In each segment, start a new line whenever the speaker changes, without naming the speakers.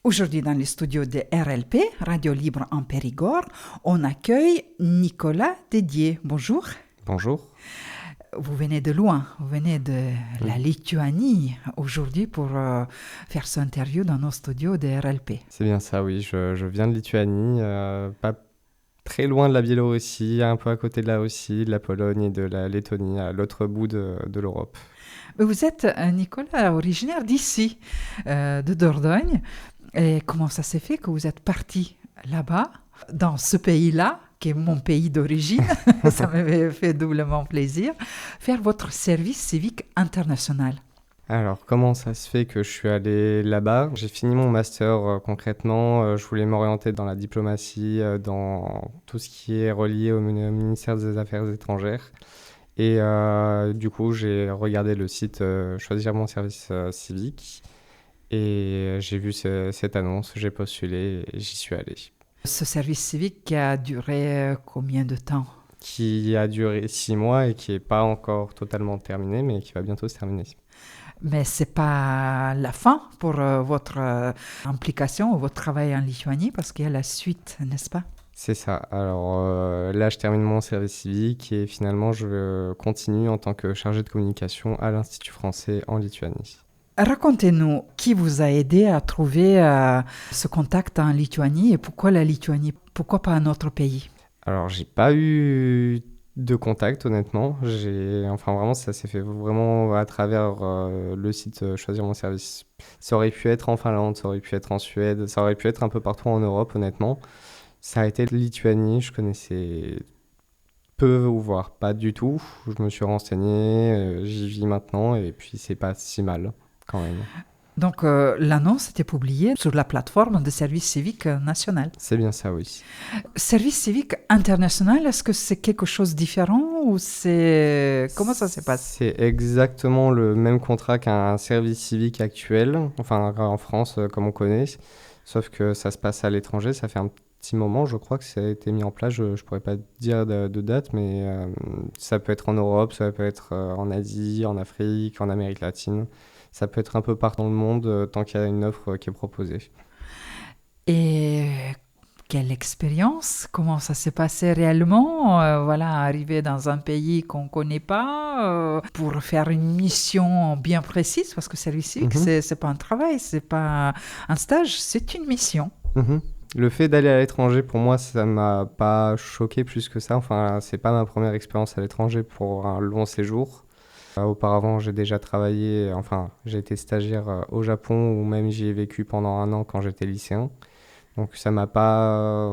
Aujourd'hui, dans les studios de RLP, Radio Libre en Périgord, on accueille Nicolas Dédier. Bonjour.
Bonjour.
Vous venez de loin, vous venez de la Lituanie aujourd'hui pour faire cette interview dans nos studios de RLP.
C'est bien ça, oui. Je viens de Lituanie, pas très loin de la Biélorussie, un peu à côté de la Russie, de la Pologne et de la Lettonie, à l'autre bout de l'Europe.
Vous êtes, Nicolas, originaire d'ici, de Dordogne. Et comment ça s'est fait que vous êtes parti là-bas, dans ce pays-là, qui est mon pays d'origine, ça m'avait fait doublement plaisir, faire votre service civique international?
Alors, comment ça se fait que je suis allé là-bas? J'ai fini mon master concrètement. Je voulais m'orienter dans la diplomatie, dans tout ce qui est relié au ministère des Affaires étrangères. Et du coup, j'ai regardé le site Choisir mon service civique. Et j'ai vu cette annonce, j'ai postulé et j'y suis allé.
Ce service civique qui a duré combien de temps?
Qui a duré 6 mois et qui n'est pas encore totalement terminé, mais qui va bientôt se terminer.
Mais ce n'est pas la fin pour votre implication ou votre travail en Lituanie, parce qu'il y a la suite, n'est-ce pas?
C'est ça. Alors là, je termine mon service civique et finalement, je continue en tant que chargé de communication à l'Institut français en Lituanie.
Racontez-nous qui vous a aidé à trouver ce contact en Lituanie et pourquoi la Lituanie? Pourquoi pas un autre pays?
Alors, j'ai pas eu de contact, honnêtement. Enfin, vraiment, ça s'est fait vraiment à travers le site Choisir mon service. Ça aurait pu être en Finlande, ça aurait pu être en Suède, ça aurait pu être un peu partout en Europe, honnêtement. Ça a été Lituanie, je connaissais peu ou voire pas du tout. Je me suis renseigné, j'y vis maintenant et puis c'est pas si mal quand même.
Donc l'annonce était publiée sur la plateforme de service civique national.
C'est bien ça, oui.
Service civique international, est-ce que c'est quelque chose de différent ou c'est... Comment ça se passe?
C'est exactement le même contrat qu'un service civique actuel, enfin en France comme on connaît, sauf que ça se passe à l'étranger, ça fait un petit moment, je crois que ça a été mis en place, je ne pourrais pas dire de date, mais ça peut être en Europe, ça peut être en Asie, en Afrique, en Amérique latine. Ça peut être un peu partout dans le monde tant qu'il y a une offre qui est proposée.
Et quelle expérience? Comment ça s'est passé réellement? Arriver dans un pays qu'on ne connaît pas pour faire une mission bien précise, parce que service civique, c'est pas un travail, c'est pas un stage, c'est une mission.
Le fait d'aller à l'étranger, pour moi, ça ne m'a pas choqué plus que ça. Enfin, c'est pas ma première expérience à l'étranger pour un long séjour. Auparavant, j'ai déjà travaillé, j'ai été stagiaire au Japon ou même j'y ai vécu pendant 1 an quand j'étais lycéen. Donc ça m'a pas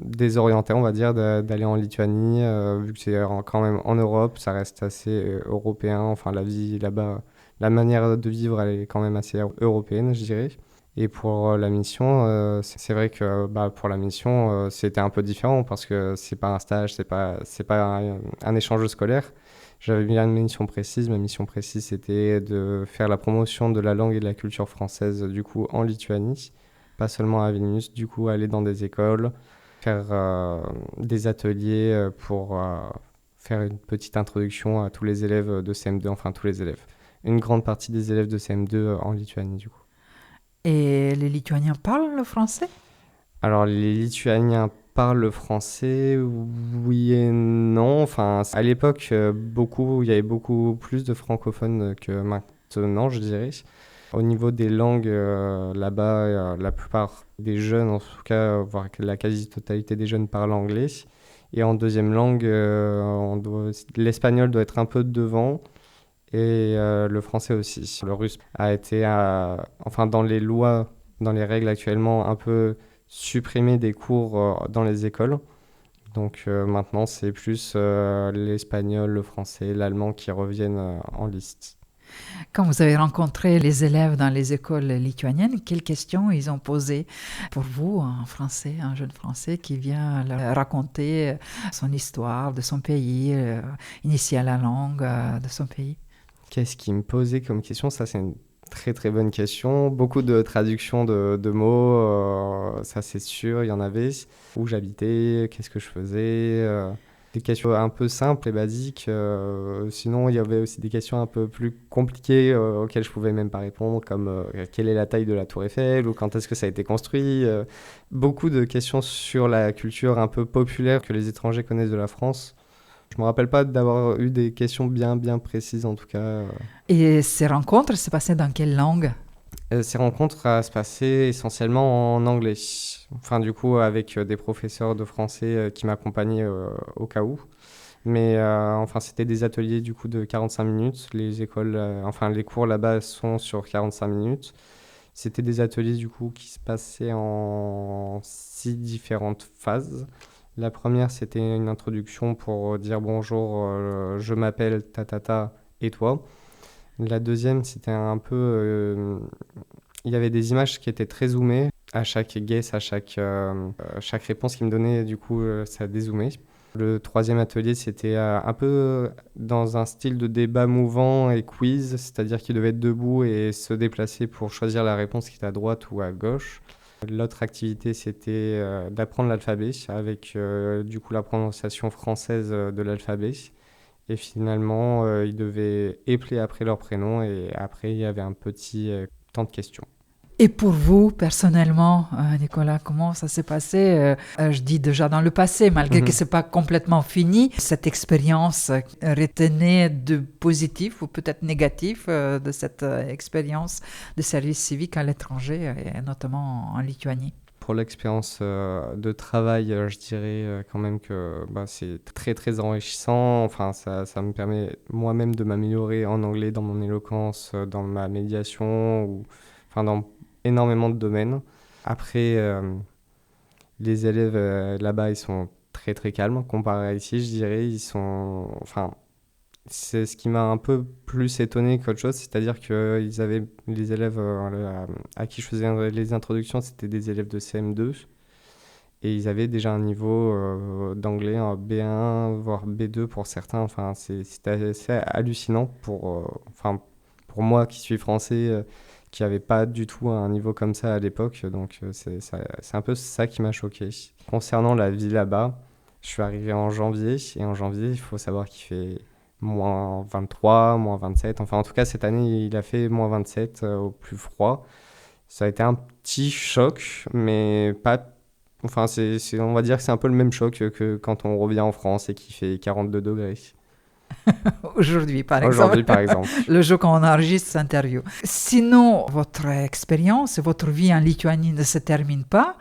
désorienté, on va dire, d'aller en Lituanie, vu que c'est quand même en Europe, ça reste assez européen. Enfin, la vie là-bas, la manière de vivre, elle est quand même assez européenne, je dirais. Et pour la mission, c'est vrai que pour la mission, c'était un peu différent parce que c'est pas un stage, c'est pas un échange scolaire. J'avais bien une mission précise. Ma mission précise, c'était de faire la promotion de la langue et de la culture française, du coup, en Lituanie. Pas seulement à Vilnius, du coup, aller dans des écoles, faire des ateliers pour faire une petite introduction à tous les élèves de CM2, enfin, tous les élèves. Une grande partie des élèves de CM2 en Lituanie, du coup.
Et les Lituaniens parlent le français?
Alors, les Lituaniens parlent le français, oui et non. Enfin, à l'époque, il y avait beaucoup plus de francophones que maintenant, je dirais. Au niveau des langues, là-bas, la plupart des jeunes, en tout cas, voire la quasi-totalité des jeunes parlent anglais. Et en deuxième langue, l'espagnol doit être un peu devant. Et le français aussi. Le russe a été, dans les lois, dans les règles actuellement, un peu supprimé des cours dans les écoles. Donc maintenant, c'est plus l'espagnol, le français, l'allemand qui reviennent en liste.
Quand vous avez rencontré les élèves dans les écoles lituaniennes, quelles questions ils ont posées pour vous, un Français, un jeune Français qui vient leur raconter son histoire de son pays, initier à la langue de son pays?
Qu'est-ce qu'ils me posaient comme question? Ça, c'est une très très bonne question. Beaucoup de traductions de mots, ça c'est sûr, il y en avait. Où j'habitais, qu'est-ce que je faisais. Des questions un peu simples et basiques. Sinon, il y avait aussi des questions un peu plus compliquées auxquelles je pouvais même pas répondre, comme quelle est la taille de la Tour Eiffel ou quand est-ce que ça a été construit. Beaucoup de questions sur la culture un peu populaire que les étrangers connaissent de la France. Je me rappelle pas d'avoir eu des questions bien précises en tout cas.
Et ces rencontres se passaient dans quelle langue?
Ces rencontres se passaient essentiellement en anglais. Enfin, du coup, avec des professeurs de français qui m'accompagnaient au cas où. Mais enfin, c'était des ateliers du coup de 45 minutes. Les écoles, enfin, les cours là-bas sont sur 45 minutes. C'était des ateliers du coup qui se passaient en 6 différentes phases. La première, c'était une introduction pour dire bonjour, je m'appelle tatata et toi. La deuxième, c'était un peu... il y avait des images qui étaient très zoomées. À chaque guess, à chaque réponse qu'il me donnait, du coup, ça dézoomait. Le troisième atelier, c'était un peu dans un style de débat mouvant et quiz, c'est-à-dire qu'il devait être debout et se déplacer pour choisir la réponse qui est à droite ou à gauche. L'autre activité, c'était d'apprendre l'alphabet avec du coup la prononciation française de l'alphabet. Et finalement, ils devaient épeler après leur prénom et après, il y avait un petit temps de questions.
Et pour vous, personnellement, Nicolas, comment ça s'est passé? Je dis déjà dans le passé, malgré que ce n'est pas complètement fini, cette expérience, retenez de positif ou peut-être négatif de cette expérience de service civique à l'étranger, et notamment en Lituanie?
Pour l'expérience de travail, je dirais quand même que c'est très enrichissant. Enfin, ça me permet moi-même de m'améliorer en anglais dans mon éloquence, dans ma médiation, enfin dans énormément de domaines. Après, les élèves là-bas, ils sont très calmes comparé à ici, je dirais. Enfin, c'est ce qui m'a un peu plus étonné qu'autre chose, c'est-à-dire que les élèves à qui je faisais les introductions, c'était des élèves de CM2 et ils avaient déjà un niveau d'anglais un B1 voire B2 pour certains. Enfin, c'était assez hallucinant pour moi qui suis français, qui n'avait pas du tout un niveau comme ça à l'époque. Donc c'est un peu ça qui m'a choqué. Concernant la vie là-bas, je suis arrivé en janvier et en janvier, il faut savoir qu'il fait moins 23, moins 27. Enfin, en tout cas, cette année, il a fait moins 27 au plus froid. Ça a été un petit choc, mais pas... Enfin, on va dire que c'est un peu le même choc que quand on revient en France et qu'il fait 42 degrés.
Aujourd'hui, par exemple.
Aujourd'hui, par exemple.
Le jour qu'on enregistre cette interview. Sinon, votre expérience, votre vie en Lituanie ne se termine pas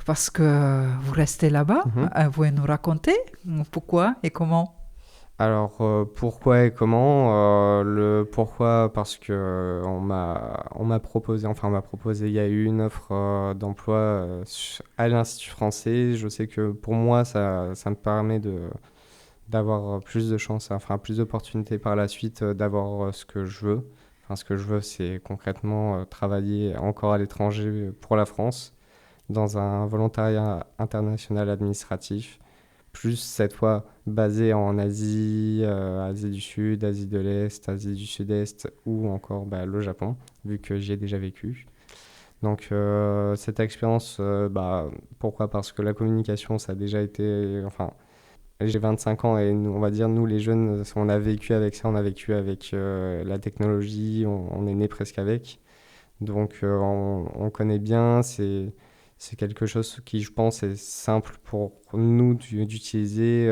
parce que vous restez là-bas. Vous pouvez nous raconter pourquoi et comment?
Alors, pourquoi et comment Le pourquoi, parce que on m'a proposé, il y a eu une offre d'emploi à l'Institut français. Je sais que pour moi, ça me permet d'avoir plus de chances, enfin plus d'opportunités par la suite d'avoir ce que je veux. Enfin, ce que je veux, c'est concrètement travailler encore à l'étranger pour la France, dans un volontariat international administratif, plus cette fois basé en Asie, Asie du Sud, Asie de l'Est, Asie du Sud-Est ou encore le Japon, vu que j'y ai déjà vécu. Donc cette expérience, pourquoi? Parce que la communication, ça a déjà été... Enfin, j'ai 25 ans et nous, on va dire, nous les jeunes, on a vécu avec ça, on a vécu avec la technologie, on est né presque avec. Donc on connaît bien, c'est quelque chose qui, je pense, est simple pour nous d'utiliser.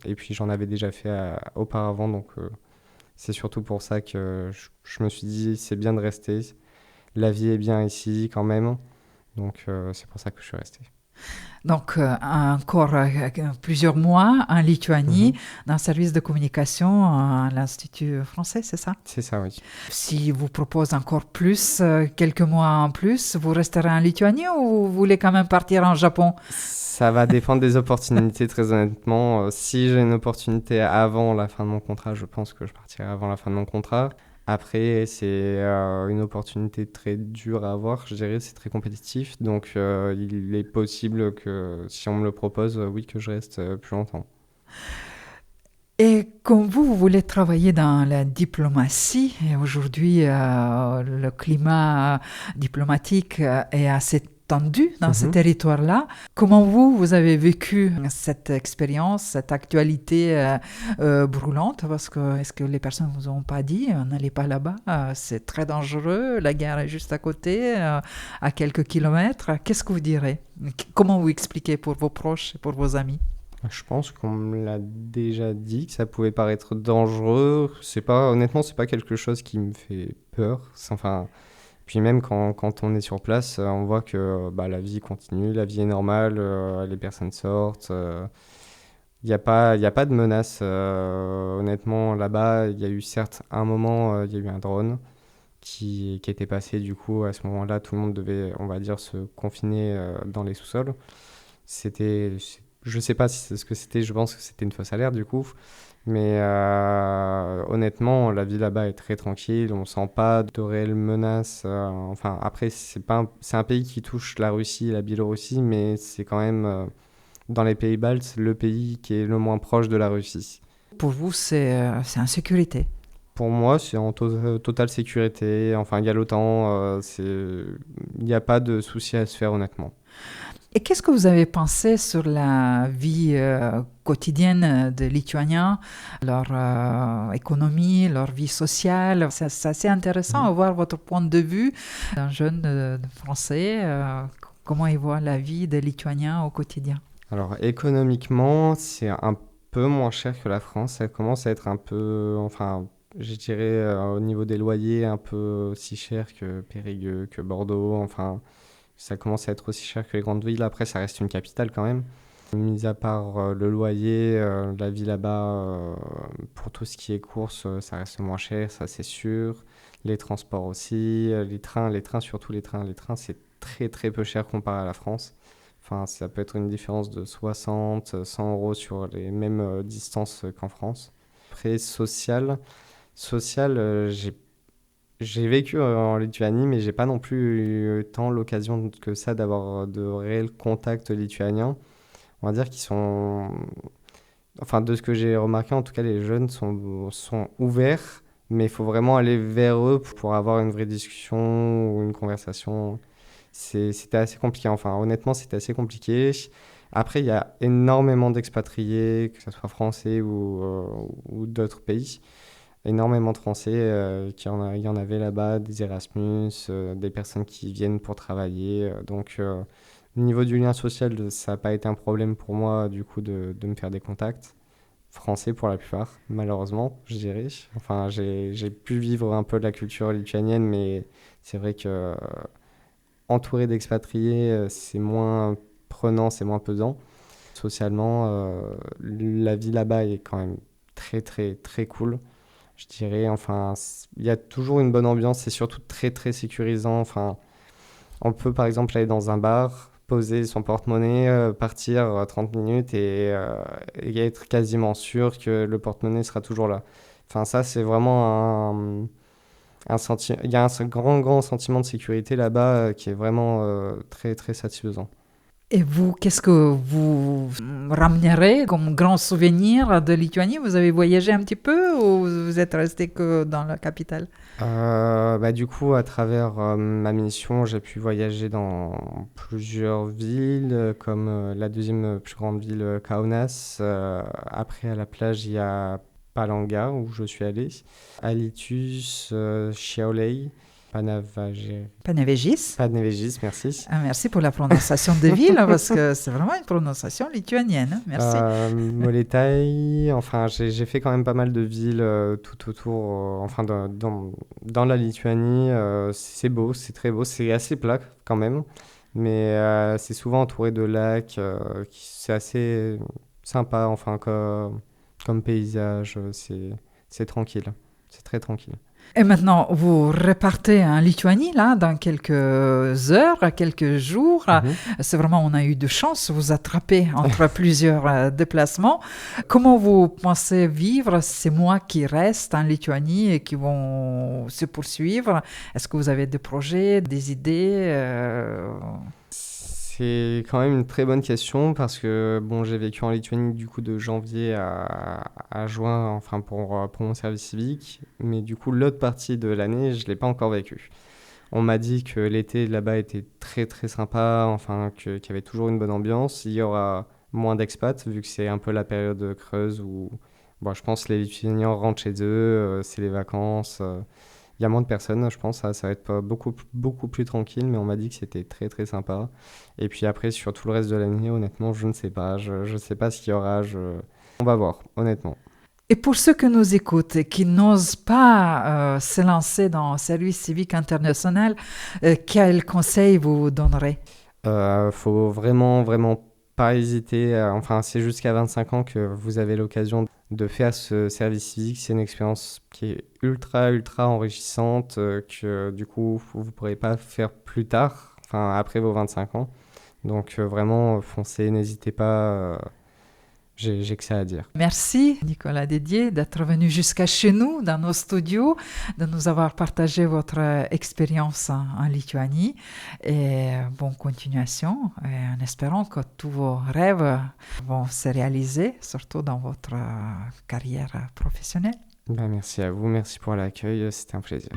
Et puis j'en avais déjà fait auparavant, donc c'est surtout pour ça que je me suis dit, c'est bien de rester. La vie est bien ici quand même, donc c'est pour ça que je suis resté.
Donc, encore plusieurs mois en Lituanie, dans le service de communication à l'Institut français, c'est ça?
C'est ça, oui.
Si vous propose encore plus, quelques mois en plus, vous resterez en Lituanie ou vous voulez quand même partir en Japon?
Ça va dépendre des opportunités, très honnêtement. Si j'ai une opportunité avant la fin de mon contrat, je pense que je partirai avant la fin de mon contrat. Après, c'est une opportunité très dure à avoir, je dirais, c'est très compétitif. Donc, il est possible que, si on me le propose, oui, que je reste plus longtemps.
Et comme vous voulez travailler dans la diplomatie, et aujourd'hui, le climat diplomatique est assez étendue dans ce
Mhm.
territoire-là. Comment vous avez vécu cette expérience, cette actualité brûlante? Parce que est-ce que les personnes ne vous ont pas dit, n'allez pas là-bas, c'est très dangereux, la guerre est juste à côté, à quelques kilomètres. Qu'est-ce que vous direz? Comment vous expliquez pour vos proches et pour vos amis?
Je pense qu'on me l'a déjà dit que ça pouvait paraître dangereux. Honnêtement, c'est pas quelque chose qui me fait peur. Enfin, puis même quand on est sur place, on voit que bah, la vie continue, la vie est normale, les personnes sortent. Il y a pas de menace. Honnêtement, là-bas, il y a eu certes un moment, il y a eu un drone qui était passé. Du coup, à ce moment-là, tout le monde devait, on va dire, se confiner dans les sous-sols. C'était, je sais pas si c'est ce que c'était, je pense que c'était une fausse alerte du coup. Mais honnêtement, la vie là-bas est très tranquille, on sent pas de réelles menaces. Enfin, après, c'est un pays qui touche la Russie et la Biélorussie, mais c'est quand même, dans les pays baltes, le pays qui est le moins proche de la Russie.
Pour vous, c'est insécurité.
Pour moi, c'est en totale sécurité. Enfin, il y a l'OTAN, il n'y a pas de souci à se faire, honnêtement.
Et qu'est-ce que vous avez pensé sur la vie quotidienne des Lituaniens, leur économie, leur vie sociale? C'est assez intéressant
Mhm.
à voir votre point de vue d'un jeune Français, comment il voit la vie des Lituaniens au quotidien.
Alors, économiquement, c'est un peu moins cher que la France. Ça commence à être un peu, enfin, je dirais, au niveau des loyers, un peu aussi cher que Périgueux, que Bordeaux. Enfin, ça commence à être aussi cher que les grandes villes. Après, ça reste une capitale quand même. Mis à part le loyer, la vie là-bas, pour tout ce qui est courses, ça reste moins cher, ça c'est sûr. Les transports aussi, les trains, surtout les trains, c'est très très peu cher comparé à la France. Enfin, ça peut être une différence de 60, 100 euros sur les mêmes distances qu'en France. Après, social, j'ai vécu en Lituanie, mais j'ai pas non plus eu tant l'occasion que ça d'avoir de réels contacts lituaniens. On va dire qu'ils sont, enfin de ce que j'ai remarqué, en tout cas les jeunes sont ouverts, mais il faut vraiment aller vers eux pour avoir une vraie discussion ou une conversation. C'était assez compliqué, enfin honnêtement c'était assez compliqué. Après il y a énormément d'expatriés, que ce soit français ou d'autres pays. Énormément de Français, il y en avait là-bas, des Erasmus, des personnes qui viennent pour travailler. Donc au niveau du lien social, ça n'a pas été un problème pour moi, du coup, de me faire des contacts. Français pour la plupart, malheureusement, je dirais. Enfin, j'ai pu vivre un peu de la culture lituanienne, mais c'est vrai que entouré d'expatriés, c'est moins prenant, c'est moins pesant. Socialement, la vie là-bas est quand même très, très, très cool. Je dirais, enfin, il y a toujours une bonne ambiance, c'est surtout très, très sécurisant. Enfin, on peut par exemple aller dans un bar, poser son porte-monnaie, partir 30 minutes et être quasiment sûr que le porte-monnaie sera toujours là. Enfin, ça, c'est vraiment il y a un grand, grand sentiment de sécurité là-bas qui est vraiment très, très satisfaisant.
Et vous, qu'est-ce que vous ramènerez comme grand souvenir de Lituanie? Vous avez voyagé un petit peu ou vous êtes resté que dans la capitale?
Bah, du coup, à travers ma mission, j'ai pu voyager dans plusieurs villes, comme la deuxième plus grande ville, Kaunas. Après, à la plage, il y a Palanga, où je suis allé. Alitus, Šiauliai, Panevėžys.
Panevėžys.
Panevėžys, merci.
Ah, merci pour la prononciation des villes, parce que c'est vraiment une prononciation lituanienne. Hein. Merci.
Molėtai, enfin, j'ai fait quand même pas mal de villes tout autour, enfin, dans la Lituanie. C'est beau, c'est très beau, c'est assez plat quand même, mais c'est souvent entouré de lacs, c'est assez sympa, enfin, comme paysage, c'est tranquille, c'est très tranquille.
Et maintenant, vous repartez en Lituanie, là, dans quelques heures, quelques jours.
Mhm.
C'est vraiment, on a eu de chance, vous attraper entre plusieurs déplacements. Comment vous pensez vivre ces mois qui restent en Lituanie et qui vont se poursuivre? Est-ce que vous avez des projets, des idées
C'est quand même une très bonne question parce que bon, j'ai vécu en Lituanie du coup de janvier à juin, enfin pour mon service civique, mais du coup l'autre partie de l'année, je l'ai pas encore vécu. On m'a dit que l'été là-bas était très très sympa, enfin qu'il y avait toujours une bonne ambiance. Il y aura moins d'expats vu que c'est un peu la période creuse où bon, je pense que les Lituaniens rentrent chez eux, c'est les vacances. Il y a moins de personnes, je pense, ça va être pas beaucoup plus tranquille, mais on m'a dit que c'était très très sympa. Et puis après, sur tout le reste de l'année, honnêtement, je ne sais pas. Je sais pas ce qu'il y aura. On va voir, honnêtement.
Et pour ceux qui nous écoutent et qui n'osent pas se lancer dans le service civique international, quels conseils vous donnerez?
Faut vraiment, vraiment pas hésiter. Enfin, c'est jusqu'à 25 ans que vous avez l'occasion de faire ce service civique. C'est une expérience qui est ultra, ultra enrichissante que du coup, vous ne pourrez pas faire plus tard, enfin, après vos 25 ans. Donc vraiment, foncez, n'hésitez pas. J'ai que ça à dire.
Merci Nicolas Dédier d'être venu jusqu'à chez nous, dans nos studios, de nous avoir partagé votre expérience en Lituanie. Et bonne continuation, et en espérant que tous vos rêves vont se réaliser, surtout dans votre carrière professionnelle.
Ben, merci à vous, merci pour l'accueil, c'était un plaisir.